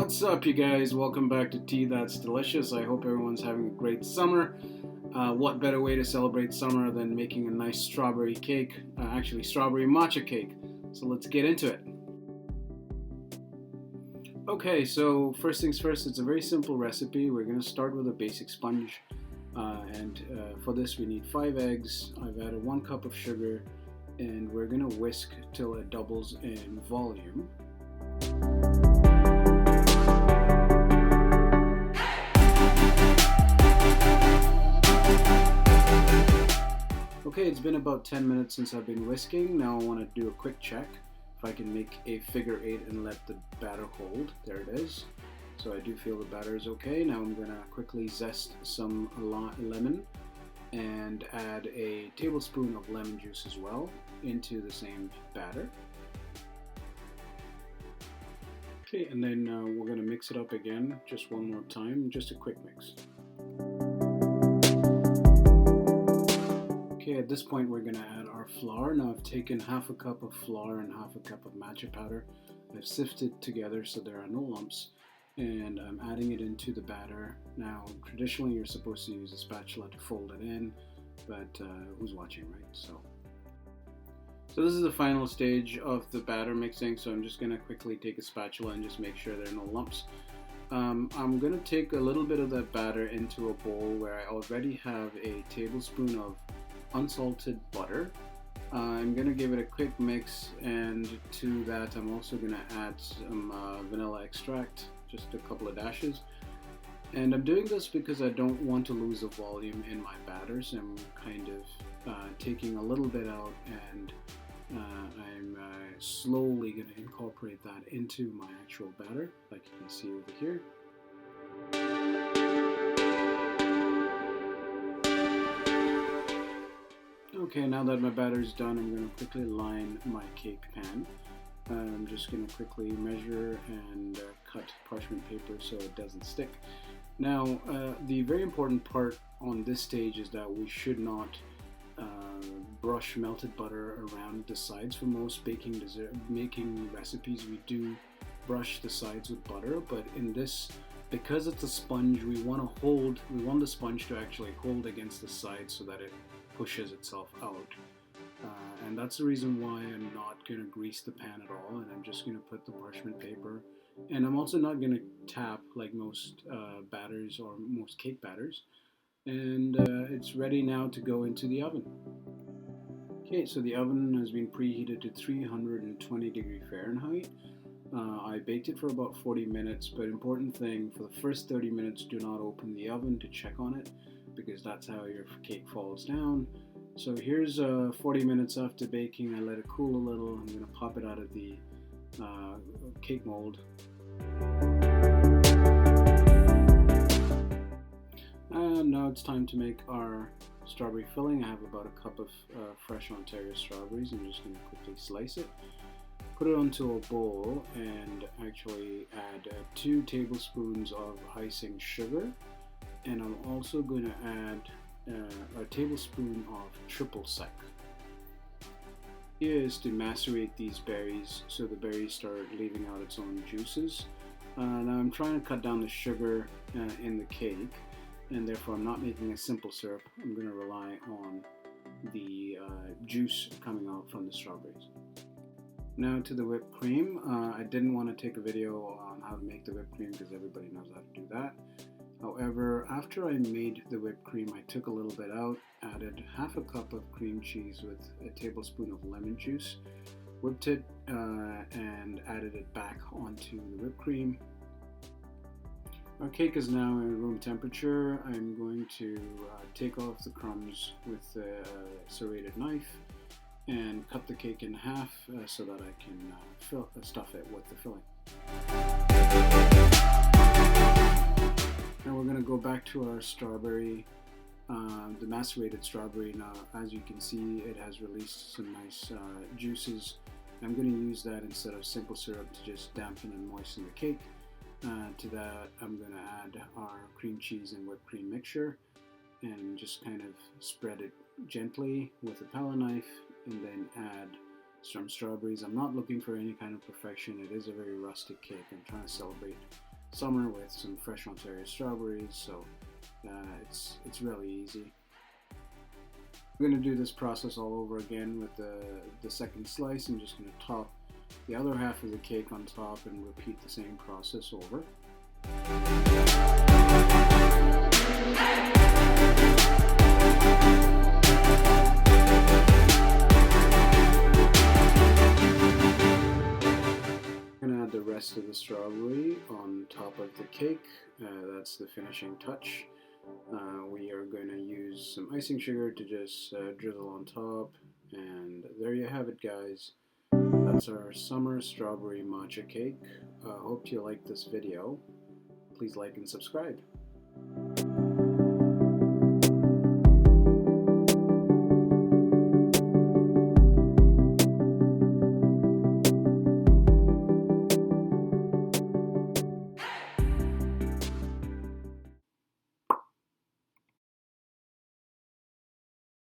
What's up, you guys? Welcome back to Tea That's Delicious. I hope everyone's having a great summer. What better way to celebrate summer than making a nice strawberry cake, actually strawberry matcha cake. So let's get into it. Okay, so first things first, it's a very simple recipe. We're going to start with a basic sponge. For this we need 5 eggs. I've added 1 cup of sugar, and we're going to whisk till it doubles in volume. Okay, it's been about 10 minutes since I've been whisking. Now I want to do a quick check if I can make a figure 8 and let the batter hold. There it is. So I do feel the batter is okay. Now I'm going to quickly zest some lemon and add a tablespoon of lemon juice as well into the same batter. Okay, and then we're going to mix it up again just one more time, just a quick mix. Okay, at this point we're going to add our flour. Now I've taken half a cup of flour and half a cup of matcha powder. I've sifted together so there are no lumps, and I'm adding it into the batter. Now traditionally you're supposed to use a spatula to fold it in, but who's watching, right? So this is the final stage of the batter mixing, so I'm just going to quickly take a spatula and just make sure there are no lumps. I'm going to take a little bit of that batter into a bowl where I already have a tablespoon of unsalted butter. I'm going to give it a quick mix, and to that I'm also going to add some vanilla extract, just a couple of dashes. And I'm doing this because I don't want to lose the volume in my batters. I'm kind of taking a little bit out, and I'm slowly going to incorporate that into my actual batter, like you can see over here. Okay, now that my batter is done, I'm going to quickly line my cake pan. I'm just going to quickly measure and cut parchment paper so it doesn't stick. Now, the very important part on this stage is that we should not brush melted butter around the sides. For most baking recipes, we do brush the sides with butter, but in this, because it's a sponge, we want the sponge to actually hold against the sides so that it pushes itself out. And that's the reason why I'm not going to grease the pan at all, and I'm just going to put the parchment paper, and I'm also not going to tap like most batters or most cake batters. And it's ready now to go into the oven. Okay, so the oven has been preheated to 320 degree Fahrenheit. I baked it for about 40 minutes, but important thing, for the first 30 minutes do not open the oven to check on it, because that's how your cake falls down. So here's 40 minutes after baking. I let it cool a little. I'm going to pop it out of the cake mold. And now it's time to make our strawberry filling. I have about a cup of fresh Ontario strawberries. I'm just going to quickly slice it, put it onto a bowl, and actually add 2 tablespoons of icing sugar. And I'm also going to add a tablespoon of triple sec. Here is to macerate these berries so the berries start leaving out its own juices. Now I'm trying to cut down the sugar in the cake, and therefore I'm not making a simple syrup. I'm going to rely on the juice coming out from the strawberries. Now to the whipped cream. I didn't want to take a video on how to make the whipped cream because everybody knows how to do that. However, after I made the whipped cream, I took a little bit out, added half a cup of cream cheese with a tablespoon of lemon juice, whipped it, and added it back onto the whipped cream. Our cake is now at room temperature. I'm going to take off the crumbs with a serrated knife and cut the cake in half so that I can stuff it with the filling. Now we're going to go back to our strawberry, the macerated strawberry. Now, as you can see, it has released some nice juices. I'm going to use that instead of simple syrup to just dampen and moisten the cake. To that, I'm going to add our cream cheese and whipped cream mixture, and just kind of spread it gently with a palette knife, and then add some strawberries. I'm not looking for any kind of perfection. It is a very rustic cake. I'm trying to celebrate summer with some fresh Ontario strawberries, so it's really easy. I'm going to do this process all over again with the second slice. I'm just going to top the other half of the cake on top and repeat the same process over. I'm going to add the rest of the strawberry on top of the cake. That's the finishing touch. We are going to use some icing sugar to just drizzle on top, and there you have it, guys. That's our summer strawberry matcha cake. Hope you liked this video. Please like and subscribe.